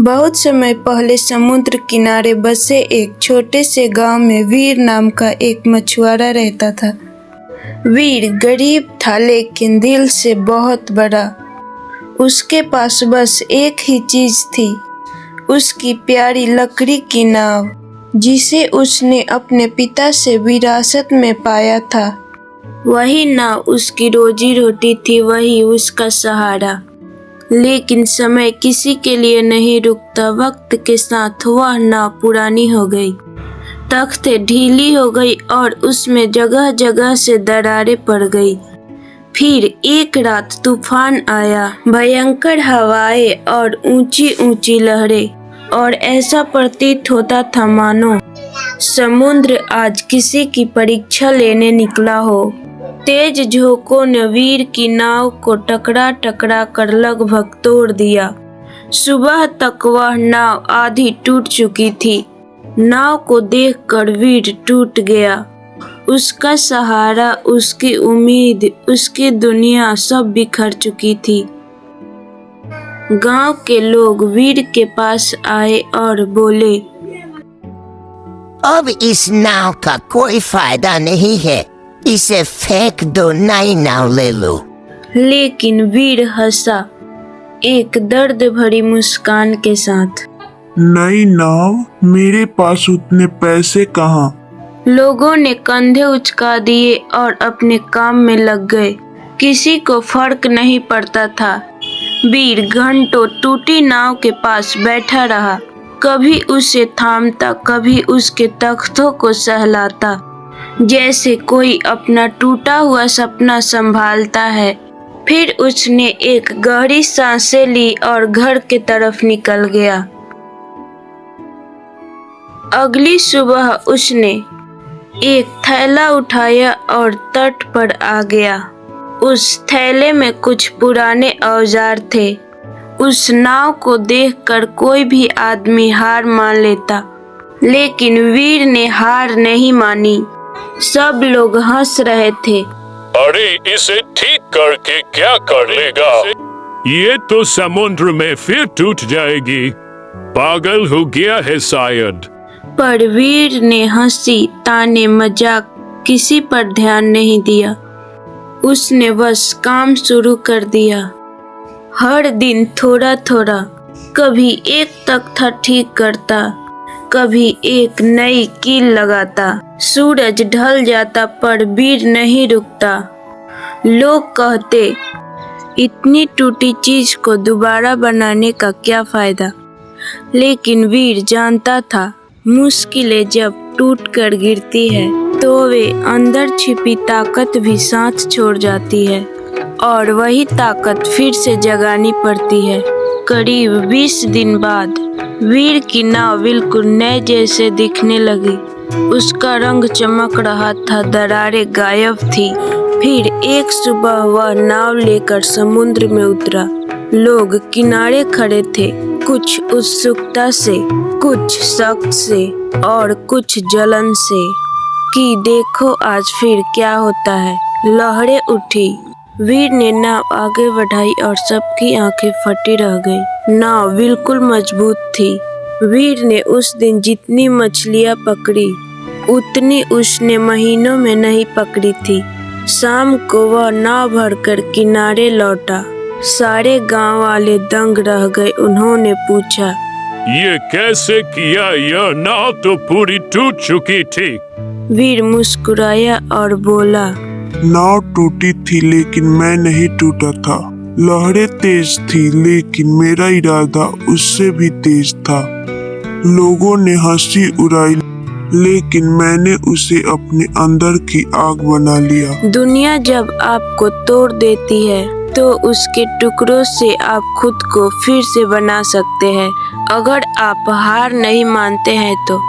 बहुत समय पहले समुद्र किनारे बसे एक छोटे से गांव में वीर नाम का एक मछुआरा रहता था। वीर गरीब था लेकिन दिल से बहुत बड़ा। उसके पास बस एक ही चीज थी, उसकी प्यारी लकड़ी की नाव, जिसे उसने अपने पिता से विरासत में पाया था। वही नाव उसकी रोजी रोटी थी, वही उसका सहारा। लेकिन समय किसी के लिए नहीं रुकता। वक्त के साथ वह नाव पुरानी हो गई, तख्ते ढीली हो गई और उसमें जगह जगह से दरारें पड़ गई। फिर एक रात तूफान आया, भयंकर हवाएं और ऊंची ऊंची लहरें, और ऐसा प्रतीत होता था मानो समुद्र आज किसी की परीक्षा लेने निकला हो। तेज झोंकों ने वीर की नाव को टकरा टकरा कर लगभग तोड़ दिया। सुबह तक वह नाव आधी टूट चुकी थी। नाव को देखकर वीर टूट गया। उसका सहारा, उसकी उम्मीद, उसकी दुनिया सब बिखर चुकी थी। गांव के लोग वीर के पास आए और बोले, अब इस नाव का कोई फायदा नहीं है, इसे फेंक दो, नई नाव ले लो। लेकिन वीर हंसा, एक दर्द भरी मुस्कान के साथ। नई नाव? मेरे पास उतने पैसे कहाँ? लोगों ने कंधे उचका दिए और अपने काम में लग गए। किसी को फर्क नहीं पड़ता था। वीर घंटों टूटी नाव के पास बैठा रहा, कभी उसे थामता, कभी उसके तख्तों को सहलाता, जैसे कोई अपना टूटा हुआ सपना संभालता है। फिर उसने एक गहरी सांसें ली और घर के तरफ निकल गया। अगली सुबह उसने एक थैला उठाया और तट पर आ गया। उस थैले में कुछ पुराने औजार थे। उस नाव को देखकर कोई भी आदमी हार मान लेता, लेकिन वीर ने हार नहीं मानी। सब लोग हंस रहे थे। अरे इसे ठीक करके क्या कर लेगा? ये तो समुद्र में फिर टूट जाएगी। पागल हो गया है शायद। पर वीर ने हंसी, ताने, मजाक किसी पर ध्यान नहीं दिया। उसने बस काम शुरू कर दिया। हर दिन थोड़ा थोड़ा, कभी एक तख्ता ठीक करता, कभी एक नई कील लगाता। सूरज ढल जाता पर वीर नहीं रुकता। लोग कहते, इतनी टूटी चीज को दोबारा बनाने का क्या फायदा? लेकिन वीर जानता था, मुश्किलें जब टूट कर गिरती है तो वे अंदर छिपी ताकत भी साथ छोड़ जाती है, और वही ताकत फिर से जगानी पड़ती है। करीब 20 दिन बाद वीर की नाव बिल्कुल नए जैसे दिखने लगी। उसका रंग चमक रहा था, दरारें गायब थी। फिर एक सुबह वह नाव लेकर समुद्र में उतरा। लोग किनारे खड़े थे, कुछ उत्सुकता से, कुछ शक से और कुछ जलन से कि देखो आज फिर क्या होता है। लहरें उठी। वीर ने नाव आगे बढ़ाई और सबकी आंखें फटी रह गई। नाव बिल्कुल मजबूत थी। वीर ने उस दिन जितनी मछलियां पकड़ी, उतनी उसने महीनों में नहीं पकड़ी थी। शाम को वह नाव भरकर किनारे लौटा। सारे गांव वाले दंग रह गए। उन्होंने पूछा, ये कैसे किया? यह नाव तो पूरी टूट चुकी थी। वीर मुस्कुराया और बोला, नाव टूटी थी लेकिन मैं नहीं टूटा था। लहरें तेज थी लेकिन मेरा इरादा उससे भी तेज था। लोगों ने हंसी उड़ाई लेकिन मैंने उसे अपने अंदर की आग बना लिया। दुनिया जब आपको तोड़ देती है तो उसके टुकड़ों से आप खुद को फिर से बना सकते हैं, अगर आप हार नहीं मानते हैं तो।